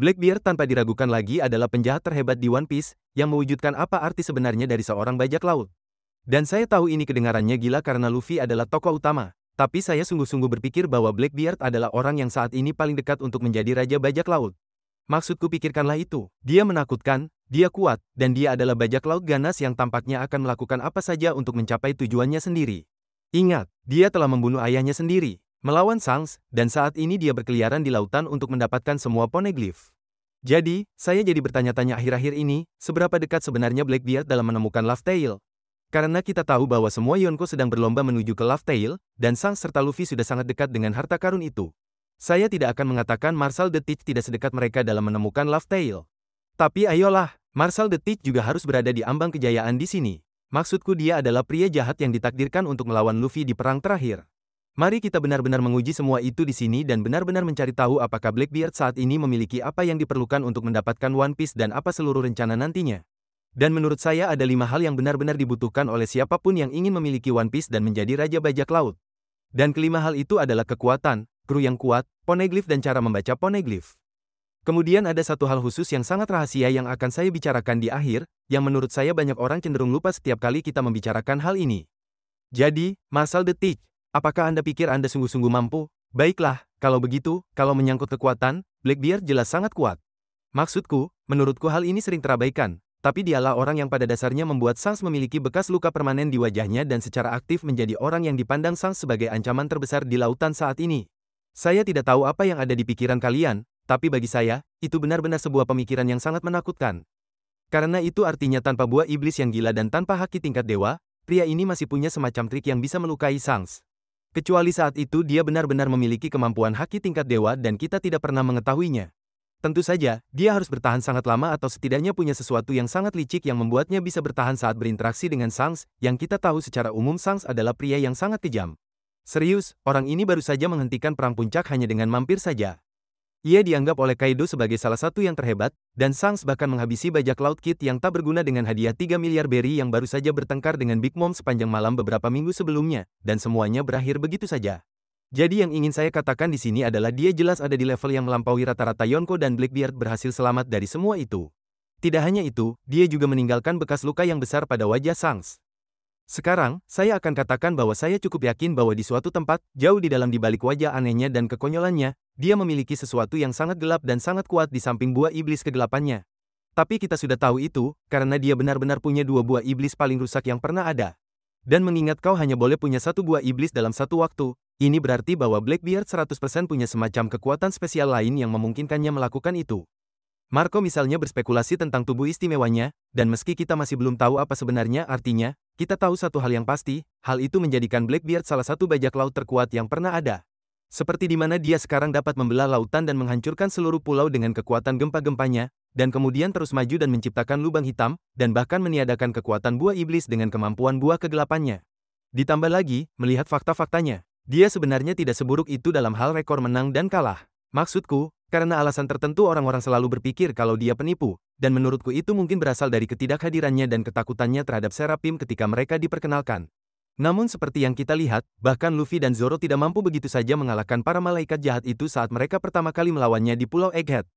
Blackbeard tanpa diragukan lagi adalah penjahat terhebat di One Piece, yang mewujudkan apa arti sebenarnya dari seorang bajak laut. Dan saya tahu ini kedengarannya gila karena Luffy adalah tokoh utama, tapi saya sungguh-sungguh berpikir bahwa Blackbeard adalah orang yang saat ini paling dekat untuk menjadi raja bajak laut. Maksudku pikirkanlah itu, dia menakutkan, dia kuat, dan dia adalah bajak laut ganas yang tampaknya akan melakukan apa saja untuk mencapai tujuannya sendiri. Ingat, dia telah membunuh ayahnya sendiri, melawan Shanks, dan saat ini dia berkeliaran di lautan untuk mendapatkan semua poneglyph. Jadi, saya jadi bertanya-tanya akhir-akhir ini, seberapa dekat sebenarnya Blackbeard dalam menemukan Laugh Tale? Karena kita tahu bahwa semua Yonko sedang berlomba menuju ke Laugh Tale, dan Shanks serta Luffy sudah sangat dekat dengan harta karun itu. Saya tidak akan mengatakan Marshal the Teach tidak sedekat mereka dalam menemukan Laugh Tale. Tapi ayolah, Marshal the Teach juga harus berada di ambang kejayaan di sini. Maksudku dia adalah pria jahat yang ditakdirkan untuk melawan Luffy di perang terakhir. Mari kita benar-benar menguji semua itu di sini dan benar-benar mencari tahu apakah Blackbeard saat ini memiliki apa yang diperlukan untuk mendapatkan One Piece dan apa seluruh rencana nantinya. Dan menurut saya ada 5 hal yang benar-benar dibutuhkan oleh siapapun yang ingin memiliki One Piece dan menjadi raja bajak laut. Dan kelima hal itu adalah kekuatan, kru yang kuat, poneglyph dan cara membaca poneglyph. Kemudian ada satu hal khusus yang sangat rahasia yang akan saya bicarakan di akhir, yang menurut saya banyak orang cenderung lupa setiap kali kita membicarakan hal ini. Jadi, Marshal the Teach, apakah Anda pikir Anda sungguh-sungguh mampu? Baiklah, kalau begitu, kalau menyangkut kekuatan, Blackbeard jelas sangat kuat. Maksudku, menurutku hal ini sering terabaikan, tapi dialah orang yang pada dasarnya membuat Shanks memiliki bekas luka permanen di wajahnya dan secara aktif menjadi orang yang dipandang Shanks sebagai ancaman terbesar di lautan saat ini. Saya tidak tahu apa yang ada di pikiran kalian, tapi bagi saya, itu benar-benar sebuah pemikiran yang sangat menakutkan. Karena itu artinya tanpa buah iblis yang gila dan tanpa haki tingkat dewa, pria ini masih punya semacam trik yang bisa melukai Shanks. Kecuali saat itu dia benar-benar memiliki kemampuan haki tingkat dewa dan kita tidak pernah mengetahuinya. Tentu saja, dia harus bertahan sangat lama atau setidaknya punya sesuatu yang sangat licik yang membuatnya bisa bertahan saat berinteraksi dengan Shanks, yang kita tahu secara umum Shanks adalah pria yang sangat kejam. Serius, orang ini baru saja menghentikan perang puncak hanya dengan mampir saja. Ia dianggap oleh Kaido sebagai salah satu yang terhebat, dan Shanks bahkan menghabisi bajak laut Kid yang tak berguna dengan hadiah 3 miliar berry yang baru saja bertengkar dengan Big Mom sepanjang malam beberapa minggu sebelumnya, dan semuanya berakhir begitu saja. Jadi yang ingin saya katakan di sini adalah dia jelas ada di level yang melampaui rata-rata Yonko dan Blackbeard berhasil selamat dari semua itu. Tidak hanya itu, dia juga meninggalkan bekas luka yang besar pada wajah Shanks. Sekarang, saya akan katakan bahwa saya cukup yakin bahwa di suatu tempat, jauh di dalam di balik wajah anehnya dan kekonyolannya, dia memiliki sesuatu yang sangat gelap dan sangat kuat di samping buah iblis kegelapannya. Tapi kita sudah tahu itu, karena dia benar-benar punya 2 buah iblis paling rusak yang pernah ada. Dan mengingat kau hanya boleh punya 1 buah iblis dalam satu waktu, ini berarti bahwa Blackbeard 100% punya semacam kekuatan spesial lain yang memungkinkannya melakukan itu. Marco misalnya berspekulasi tentang tubuh istimewanya, dan meski kita masih belum tahu apa sebenarnya artinya, kita tahu satu hal yang pasti, hal itu menjadikan Blackbeard salah satu bajak laut terkuat yang pernah ada. Seperti di mana dia sekarang dapat membelah lautan dan menghancurkan seluruh pulau dengan kekuatan gempa-gempanya, dan kemudian terus maju dan menciptakan lubang hitam, dan bahkan meniadakan kekuatan buah iblis dengan kemampuan buah kegelapannya. Ditambah lagi, melihat fakta-faktanya, dia sebenarnya tidak seburuk itu dalam hal rekor menang dan kalah. Maksudku, karena alasan tertentu orang-orang selalu berpikir kalau dia penipu, dan menurutku itu mungkin berasal dari ketidakhadirannya dan ketakutannya terhadap Seraphim ketika mereka diperkenalkan. Namun seperti yang kita lihat, bahkan Luffy dan Zoro tidak mampu begitu saja mengalahkan para malaikat jahat itu saat mereka pertama kali melawannya di Pulau Egghead.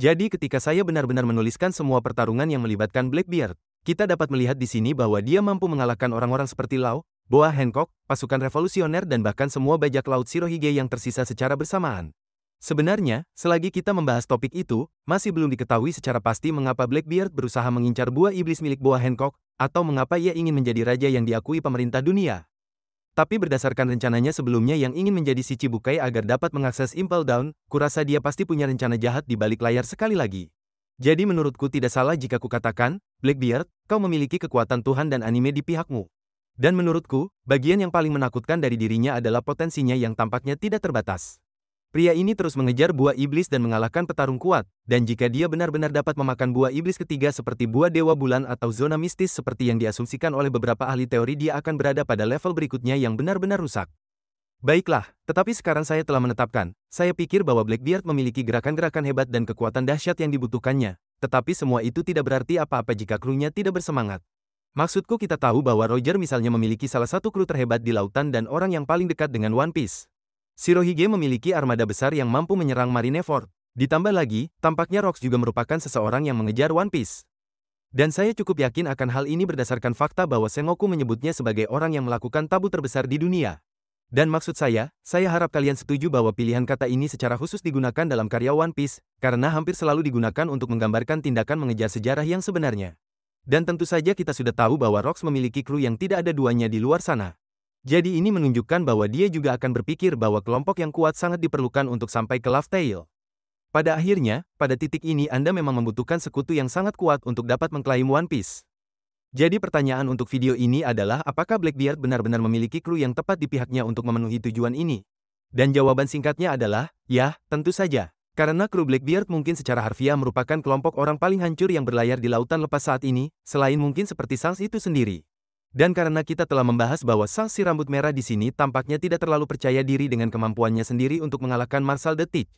Jadi ketika saya benar-benar menuliskan semua pertarungan yang melibatkan Blackbeard, kita dapat melihat di sini bahwa dia mampu mengalahkan orang-orang seperti Law, Boa Hancock, pasukan revolusioner dan bahkan semua bajak laut Shirohige yang tersisa secara bersamaan. Sebenarnya, selagi kita membahas topik itu, masih belum diketahui secara pasti mengapa Blackbeard berusaha mengincar buah iblis milik Boa Hancock, atau mengapa ia ingin menjadi raja yang diakui pemerintah dunia. Tapi berdasarkan rencananya sebelumnya yang ingin menjadi si Chibukai agar dapat mengakses Impel Down, kurasa dia pasti punya rencana jahat di balik layar sekali lagi. Jadi menurutku tidak salah jika kukatakan, Blackbeard, kau memiliki kekuatan Tuhan dan anime di pihakmu. Dan menurutku, bagian yang paling menakutkan dari dirinya adalah potensinya yang tampaknya tidak terbatas. Pria ini terus mengejar buah iblis dan mengalahkan petarung kuat, dan jika dia benar-benar dapat memakan buah iblis ketiga seperti buah dewa bulan atau zona mistis seperti yang diasumsikan oleh beberapa ahli teori, dia akan berada pada level berikutnya yang benar-benar rusak. Baiklah, tetapi sekarang saya telah menetapkan, saya pikir bahwa Blackbeard memiliki gerakan-gerakan hebat dan kekuatan dahsyat yang dibutuhkannya, tetapi semua itu tidak berarti apa-apa jika krunya tidak bersemangat. Maksudku kita tahu bahwa Roger misalnya memiliki salah satu kru terhebat di lautan dan orang yang paling dekat dengan One Piece. Shirohige memiliki armada besar yang mampu menyerang Marineford, Ditambah lagi, tampaknya Rocks juga merupakan seseorang yang mengejar One Piece. Dan saya cukup yakin akan hal ini berdasarkan fakta bahwa Sengoku menyebutnya sebagai orang yang melakukan tabu terbesar di dunia. Dan maksud saya harap kalian setuju bahwa pilihan kata ini secara khusus digunakan dalam karya One Piece, karena hampir selalu digunakan untuk menggambarkan tindakan mengejar sejarah yang sebenarnya. Dan tentu saja kita sudah tahu bahwa Rocks memiliki kru yang tidak ada duanya di luar sana. Jadi ini menunjukkan bahwa dia juga akan berpikir bahwa kelompok yang kuat sangat diperlukan untuk sampai ke Laugh Tale. Pada akhirnya, pada titik ini Anda memang membutuhkan sekutu yang sangat kuat untuk dapat mengklaim One Piece. Jadi pertanyaan untuk video ini adalah apakah Blackbeard benar-benar memiliki kru yang tepat di pihaknya untuk memenuhi tujuan ini? Dan jawaban singkatnya adalah, ya, tentu saja. Karena kru Blackbeard mungkin secara harfiah merupakan kelompok orang paling hancur yang berlayar di lautan lepas saat ini, selain mungkin seperti Shanks itu sendiri. Dan karena kita telah membahas bahwa Shanks si rambut merah di sini tampaknya tidak terlalu percaya diri dengan kemampuannya sendiri untuk mengalahkan Marshal the Teach.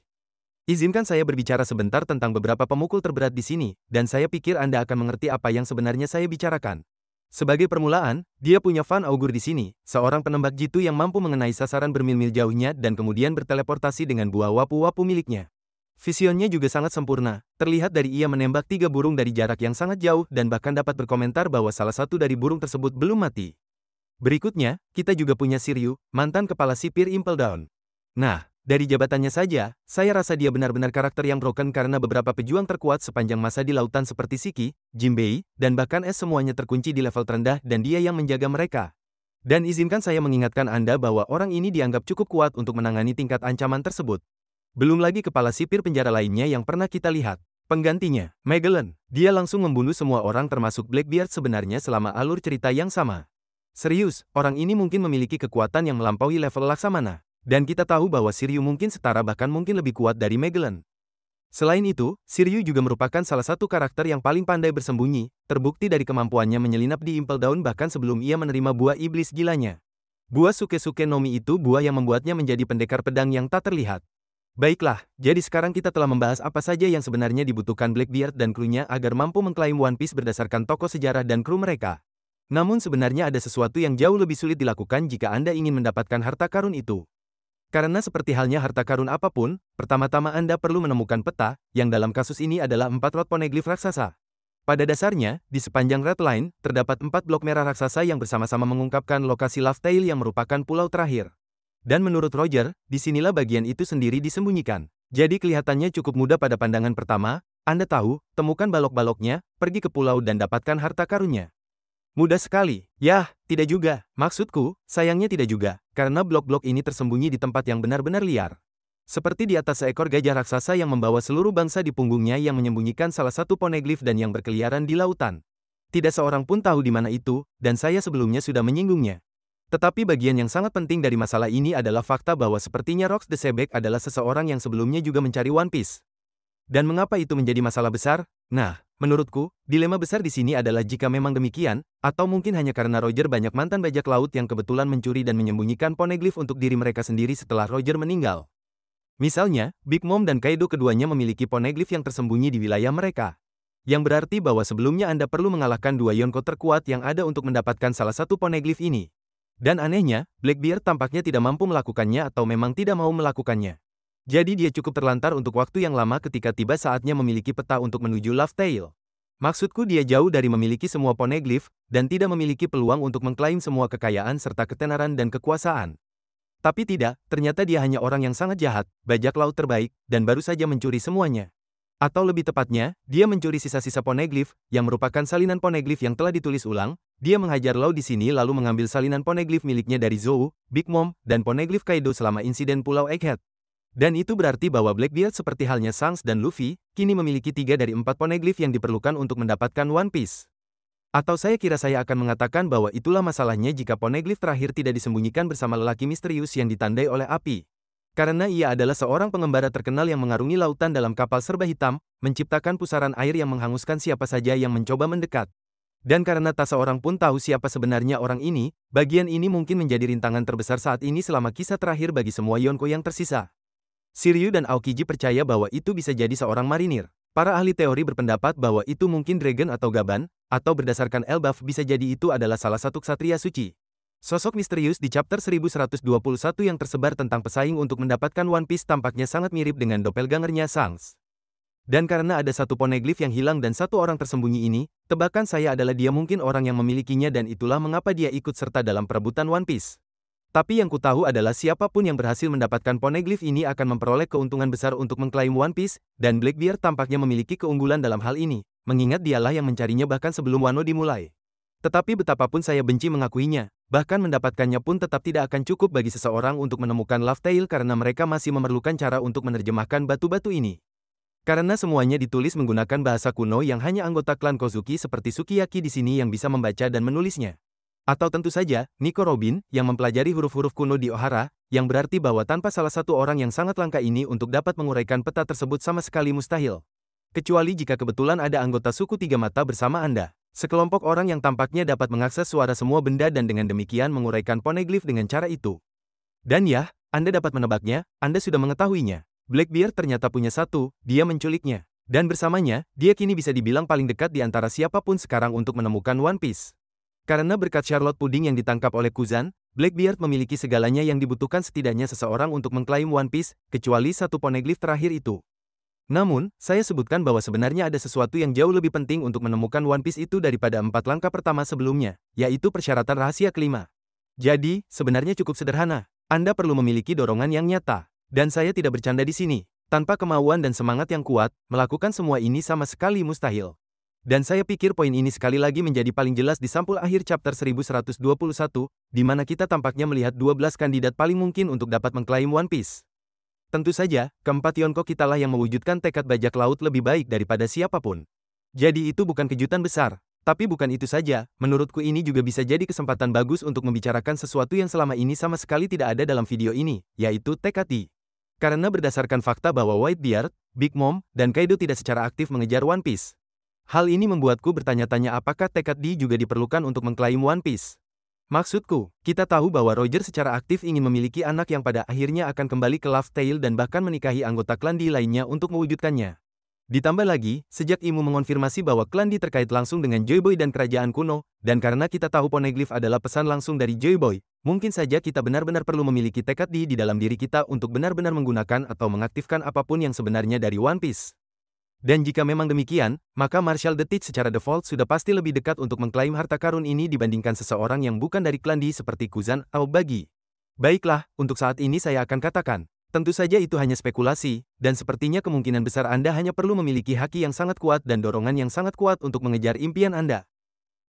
Izinkan saya berbicara sebentar tentang beberapa pemukul terberat di sini, dan saya pikir Anda akan mengerti apa yang sebenarnya saya bicarakan. Sebagai permulaan, dia punya Fan Augur di sini, seorang penembak jitu yang mampu mengenai sasaran bermil-mil jauhnya dan kemudian berteleportasi dengan buah wapu-wapu miliknya. Visionnya juga sangat sempurna, terlihat dari ia menembak 3 burung dari jarak yang sangat jauh dan bahkan dapat berkomentar bahwa salah satu dari burung tersebut belum mati. Berikutnya, kita juga punya Shiryu, mantan kepala sipir Impel Down. Nah, dari jabatannya saja, saya rasa dia benar-benar karakter yang broken karena beberapa pejuang terkuat sepanjang masa di lautan seperti Shiki, Jinbei, dan bahkan Es semuanya terkunci di level terendah dan dia yang menjaga mereka. Dan izinkan saya mengingatkan Anda bahwa orang ini dianggap cukup kuat untuk menangani tingkat ancaman tersebut. Belum lagi kepala sipir penjara lainnya yang pernah kita lihat. Penggantinya, Magellan. Dia langsung membunuh semua orang termasuk Blackbeard sebenarnya selama alur cerita yang sama. Serius, orang ini mungkin memiliki kekuatan yang melampaui level Laksamana. Dan kita tahu bahwa Shiryu mungkin setara bahkan mungkin lebih kuat dari Magellan. Selain itu, Shiryu juga merupakan salah satu karakter yang paling pandai bersembunyi, terbukti dari kemampuannya menyelinap di Impel Down bahkan sebelum ia menerima buah iblis gilanya. Buah Suke-Suke no Mi itu buah yang membuatnya menjadi pendekar pedang yang tak terlihat. Baiklah, jadi sekarang kita telah membahas apa saja yang sebenarnya dibutuhkan Blackbeard dan krunya agar mampu mengklaim One Piece berdasarkan tokoh sejarah dan kru mereka. Namun sebenarnya ada sesuatu yang jauh lebih sulit dilakukan jika Anda ingin mendapatkan harta karun itu. Karena seperti halnya harta karun apapun, pertama-tama Anda perlu menemukan peta, yang dalam kasus ini adalah 4 rod poneglyph raksasa. Pada dasarnya, di sepanjang red line, terdapat 4 blok merah raksasa yang bersama-sama mengungkapkan lokasi Laugh Tale yang merupakan pulau terakhir. Dan menurut Roger, disinilah bagian itu sendiri disembunyikan. Jadi kelihatannya cukup mudah pada pandangan pertama, Anda tahu, temukan balok-baloknya, pergi ke pulau dan dapatkan harta karunnya. Mudah sekali. Yah, tidak juga. Maksudku, sayangnya tidak juga, karena blok-blok ini tersembunyi di tempat yang benar-benar liar. Seperti di atas seekor gajah raksasa yang membawa seluruh bangsa di punggungnya yang menyembunyikan salah satu poneglyph dan yang berkeliaran di lautan. Tidak seorang pun tahu di mana itu, dan saya sebelumnya sudah menyinggungnya. Tetapi bagian yang sangat penting dari masalah ini adalah fakta bahwa sepertinya Rocks the Sebek adalah seseorang yang sebelumnya juga mencari One Piece. Dan mengapa itu menjadi masalah besar? Nah, menurutku, dilema besar di sini adalah jika memang demikian, atau mungkin hanya karena Roger banyak mantan bajak laut yang kebetulan mencuri dan menyembunyikan poneglyph untuk diri mereka sendiri setelah Roger meninggal. Misalnya, Big Mom dan Kaido keduanya memiliki poneglyph yang tersembunyi di wilayah mereka. Yang berarti bahwa sebelumnya Anda perlu mengalahkan 2 Yonko terkuat yang ada untuk mendapatkan salah satu poneglyph ini. Dan anehnya, Blackbeard tampaknya tidak mampu melakukannya atau memang tidak mau melakukannya. Jadi dia cukup terlantar untuk waktu yang lama ketika tiba saatnya memiliki peta untuk menuju Laugh Tale. Maksudku dia jauh dari memiliki semua poneglyph, dan tidak memiliki peluang untuk mengklaim semua kekayaan serta ketenaran dan kekuasaan. Tapi tidak, ternyata dia hanya orang yang sangat jahat, bajak laut terbaik, dan baru saja mencuri semuanya. Atau lebih tepatnya, dia mencuri sisa-sisa poneglyph, yang merupakan salinan poneglyph yang telah ditulis ulang. Dia menghajar Law di sini lalu mengambil salinan poneglyph miliknya dari Zou, Big Mom, dan poneglyph Kaido selama insiden Pulau Egghead. Dan itu berarti bahwa Blackbeard seperti halnya Shanks dan Luffy, kini memiliki 3 dari 4 poneglyph yang diperlukan untuk mendapatkan One Piece. Atau saya kira saya akan mengatakan bahwa itulah masalahnya jika poneglyph terakhir tidak disembunyikan bersama lelaki misterius yang ditandai oleh api. Karena ia adalah seorang pengembara terkenal yang mengarungi lautan dalam kapal serba hitam, menciptakan pusaran air yang menghanguskan siapa saja yang mencoba mendekat. Dan karena tak seorang pun tahu siapa sebenarnya orang ini, bagian ini mungkin menjadi rintangan terbesar saat ini selama kisah terakhir bagi semua Yonko yang tersisa. Shiryu dan Aokiji percaya bahwa itu bisa jadi seorang marinir. Para ahli teori berpendapat bahwa itu mungkin dragon atau gaban, atau berdasarkan Elbaf bisa jadi itu adalah salah satu ksatria suci. Sosok misterius di chapter 1121 yang tersebar tentang pesaing untuk mendapatkan One Piece tampaknya sangat mirip dengan doppelgangernya Shanks. Dan karena ada satu poneglyph yang hilang dan satu orang tersembunyi ini, tebakan saya adalah dia mungkin orang yang memilikinya dan itulah mengapa dia ikut serta dalam perebutan One Piece. Tapi yang ku tahu adalah siapapun yang berhasil mendapatkan poneglyph ini akan memperoleh keuntungan besar untuk mengklaim One Piece, dan Blackbeard tampaknya memiliki keunggulan dalam hal ini, mengingat dialah yang mencarinya bahkan sebelum Wano dimulai. Tetapi betapapun saya benci mengakuinya, bahkan mendapatkannya pun tetap tidak akan cukup bagi seseorang untuk menemukan Laugh Tale karena mereka masih memerlukan cara untuk menerjemahkan batu-batu ini. Karena semuanya ditulis menggunakan bahasa kuno yang hanya anggota klan Kozuki seperti Sukiyaki di sini yang bisa membaca dan menulisnya. Atau tentu saja, Nico Robin, yang mempelajari huruf-huruf kuno di Ohara, yang berarti bahwa tanpa salah satu orang yang sangat langka ini untuk dapat menguraikan peta tersebut sama sekali mustahil. Kecuali jika kebetulan ada anggota suku Tiga Mata bersama Anda. Sekelompok orang yang tampaknya dapat mengakses suara semua benda dan dengan demikian menguraikan poneglyph dengan cara itu. Dan ya, Anda dapat menebaknya, Anda sudah mengetahuinya. Blackbeard ternyata punya satu, dia menculiknya. Dan bersamanya, dia kini bisa dibilang paling dekat di antara siapapun sekarang untuk menemukan One Piece. Karena berkat Charlotte Pudding yang ditangkap oleh Kuzan, Blackbeard memiliki segalanya yang dibutuhkan setidaknya seseorang untuk mengklaim One Piece, kecuali satu poneglyph terakhir itu. Namun, saya sebutkan bahwa sebenarnya ada sesuatu yang jauh lebih penting untuk menemukan One Piece itu daripada 4 langkah pertama sebelumnya, yaitu persyaratan rahasia kelima. Jadi, sebenarnya cukup sederhana. Anda perlu memiliki dorongan yang nyata. Dan saya tidak bercanda di sini. Tanpa kemauan dan semangat yang kuat, melakukan semua ini sama sekali mustahil. Dan saya pikir poin ini sekali lagi menjadi paling jelas di sampul akhir chapter 1121, di mana kita tampaknya melihat 12 kandidat paling mungkin untuk dapat mengklaim One Piece. Tentu saja, keempat Yonko kitalah yang mewujudkan tekad bajak laut lebih baik daripada siapapun. Jadi itu bukan kejutan besar. Tapi bukan itu saja, menurutku ini juga bisa jadi kesempatan bagus untuk membicarakan sesuatu yang selama ini sama sekali tidak ada dalam video ini, yaitu tekad T. Karena berdasarkan fakta bahwa Whitebeard, Big Mom, dan Kaido tidak secara aktif mengejar One Piece. Hal ini membuatku bertanya-tanya apakah tekad D juga diperlukan untuk mengklaim One Piece. Maksudku, kita tahu bahwa Roger secara aktif ingin memiliki anak yang pada akhirnya akan kembali ke Laugh Tale dan bahkan menikahi anggota klan D lainnya untuk mewujudkannya. Ditambah lagi, sejak Imu mengonfirmasi bahwa klan D terkait langsung dengan Joy Boy dan kerajaan kuno, dan karena kita tahu poneglyph adalah pesan langsung dari Joy Boy, mungkin saja kita benar-benar perlu memiliki tekad D di dalam diri kita untuk benar-benar menggunakan atau mengaktifkan apapun yang sebenarnya dari One Piece. Dan jika memang demikian, maka Marshall the Teach secara default sudah pasti lebih dekat untuk mengklaim harta karun ini dibandingkan seseorang yang bukan dari klan D seperti Kuzan atau Buggy. Baiklah, untuk saat ini saya akan katakan, tentu saja itu hanya spekulasi, dan sepertinya kemungkinan besar Anda hanya perlu memiliki haki yang sangat kuat dan dorongan yang sangat kuat untuk mengejar impian Anda.